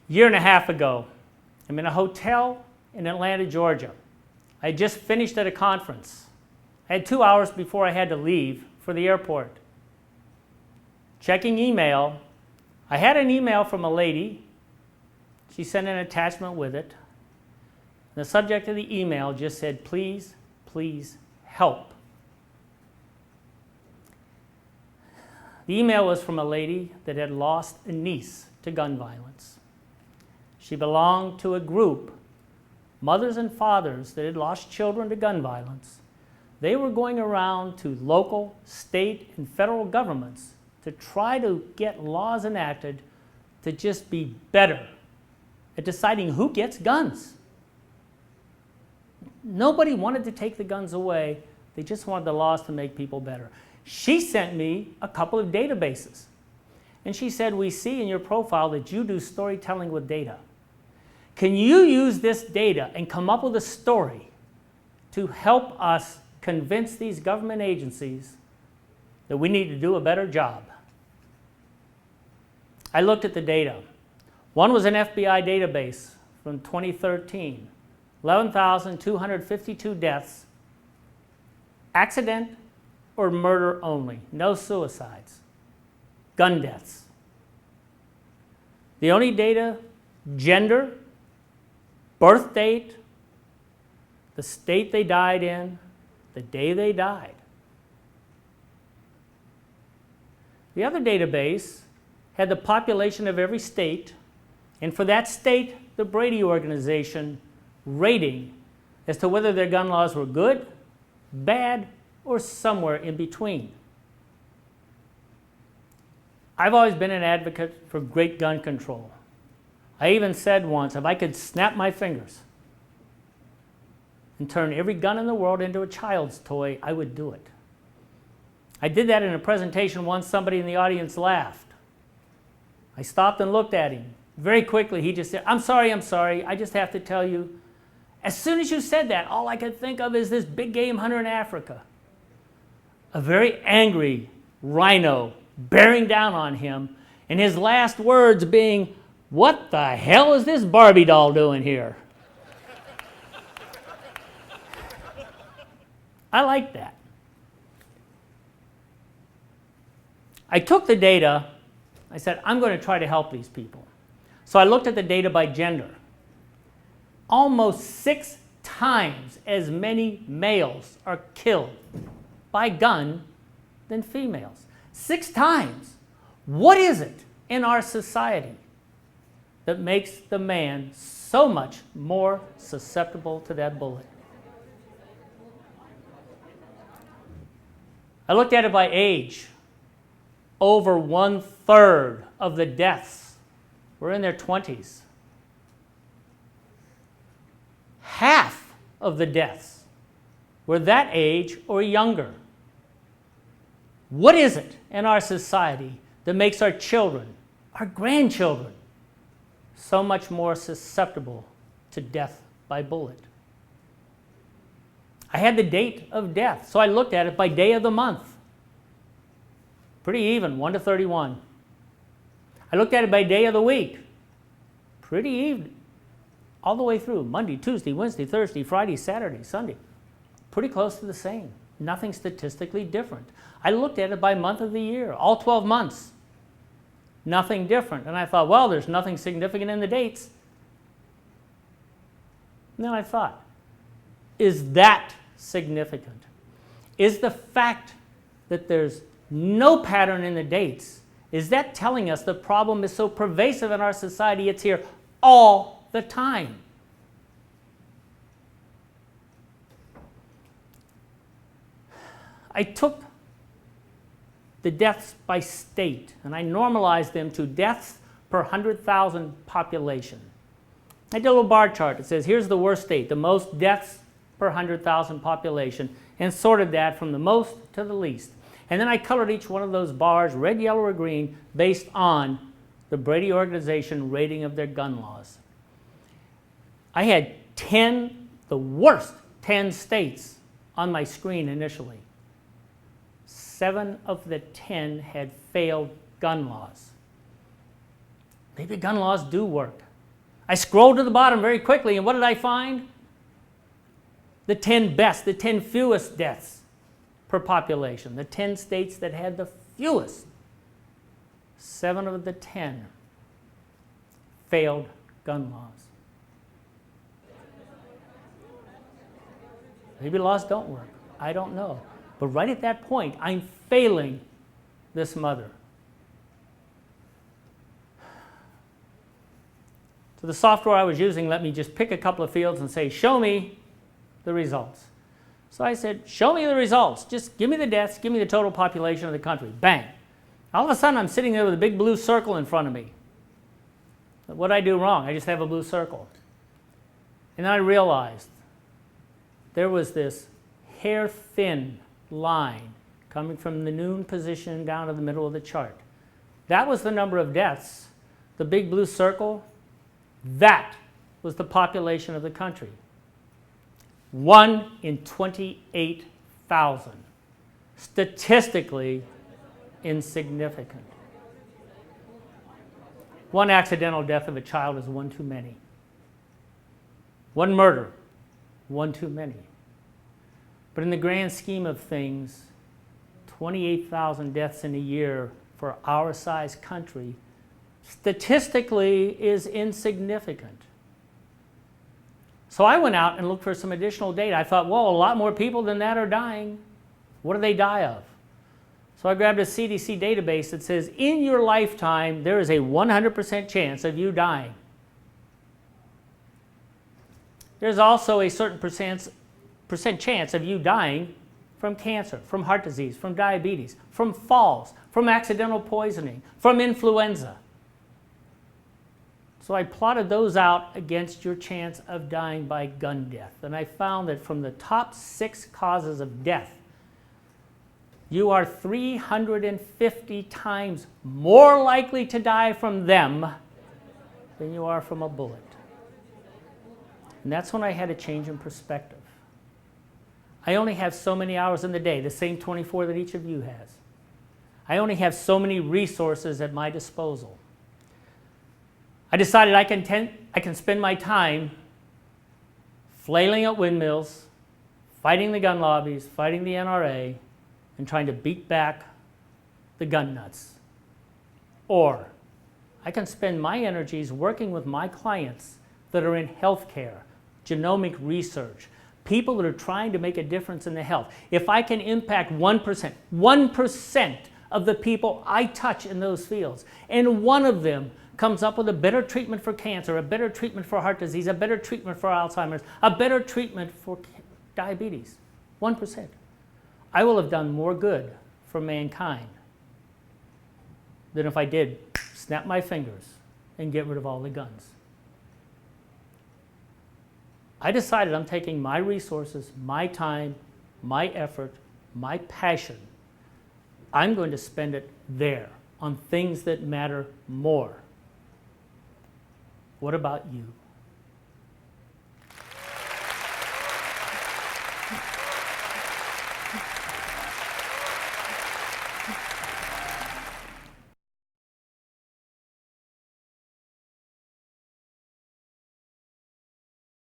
Year and a half ago, I'm in a hotel in Atlanta, Georgia. I had just finished at a conference. I had 2 hours before I had to leave for the airport. Checking email, I had an email from a lady. She sent an attachment with it. The subject of the email just said, "Please, please help." The email was from a lady that had lost a niece to gun violence. She belonged to a group, mothers and fathers that had lost children to gun violence. They were going around to local, state, and federal governments to try to get laws enacted to just be better at deciding who gets guns. Nobody wanted to take the guns away. They just wanted the laws to make people better. She sent me a couple of databases. And she said, "We see in your profile that you do storytelling with data. Can you use this data and come up with a story to help us convince these government agencies that we need to do a better job?" I looked at the data. One was an FBI database from 2013, 11,252 deaths, accident or murder only, no suicides, gun deaths. The only data, gender, birth date, the state they died in, the day they died. The other database had the population of every state, and for that state, the Brady organization rating as to whether their gun laws were good, bad, or somewhere in between. I've always been an advocate for great gun control. I even said once, if I could snap my fingers and turn every gun in the world into a child's toy, I would do it. I did that in a presentation once. Somebody in the audience laughed. I stopped and looked at him. Very quickly, he just said, I'm sorry, I just have to tell you." As soon as you said that, all I could think of is this big game hunter in Africa. A very angry rhino bearing down on him, and his last words being, "What the hell is this Barbie doll doing here?" I like that. I took the data. I said, I'm going to try to help these people. So I looked at the data by gender. Almost 6 times as many males are killed by gun than females. 6 times. What is it in our society that makes the man so much more susceptible to that bullet? I looked at it by age. Over 1/3 of the deaths were in their 20s. Half of the deaths were that age or younger. What is it in our society that makes our children, our grandchildren, so much more susceptible to death by bullet? I had the date of death, so I looked at it by day of the month. Pretty even, 1 to 31. I looked at it by day of the week. Pretty even, all the way through. Monday, Tuesday, Wednesday, Thursday, Friday, Saturday, Sunday. Pretty close to the same. Nothing statistically different. I looked at it by month of the year, all 12 months. Nothing different. And I thought, well, there's nothing significant in the dates. And then I thought, is that significant? Is the fact that there's no pattern in the dates, is that telling us the problem is so pervasive in our society, it's here all the time? I took the deaths by state and I normalized them to deaths per 100,000 population. I did a little bar chart that says here's the worst state, the most deaths per 100,000 population, and sorted that from the most to the least. And then I colored each one of those bars red, yellow, or green based on the Brady organization rating of their gun laws. I had 10, the worst 10 states on my screen initially. 7 of the 10 had failed gun laws. Maybe gun laws do work. I scrolled to the bottom very quickly, and what did I find? The 10 best, the 10 fewest deaths per population, the 10 states that had the fewest. 7 of the 10 failed gun laws. Maybe laws don't work. I don't know. But right at that point, I'm failing this mother. So the software I was using let me just pick a couple of fields and say, show me the results. So I said, show me the results. Just give me the deaths, give me the total population of the country. Bang. All of a sudden, I'm sitting there with a big blue circle in front of me. What did I do wrong? I just have a blue circle. And then I realized there was this hair-thin line coming from the noon position down to the middle of the chart. That was the number of deaths. The big blue circle, that was the population of the country. 1 in 28,000. Statistically insignificant. 1 accidental death of a child is 1 too many. 1 murder, 1 too many. But in the grand scheme of things, 28,000 deaths in a year for our size country statistically is insignificant. So I went out and looked for some additional data. I thought, well, a lot more people than that are dying. What do they die of? So I grabbed a CDC database that says, in your lifetime, there is a 100% chance of you dying. There's also a certain percent chance of you dying from cancer, from heart disease, from diabetes, from falls, from accidental poisoning, from influenza. So I plotted those out against your chance of dying by gun death. And I found that from the top 6 causes of death, you are 350 times more likely to die from them than you are from a bullet. And that's when I had a change in perspective. I only have so many hours in the day, the same 24 that each of you has. I only have so many resources at my disposal. I decided I can spend my time flailing at windmills, fighting the gun lobbies, fighting the NRA, and trying to beat back the gun nuts. Or I can spend my energies working with my clients that are in healthcare, genomic research, people that are trying to make a difference in the health. If I can impact 1% of the people I touch in those fields, and one of them comes up with a better treatment for cancer, a better treatment for heart disease, a better treatment for Alzheimer's, a better treatment for diabetes, 1%. I will have done more good for mankind than if I did snap my fingers and get rid of all the guns. I decided I'm taking my resources, my time, my effort, my passion. I'm going to spend it there on things that matter more. What about you?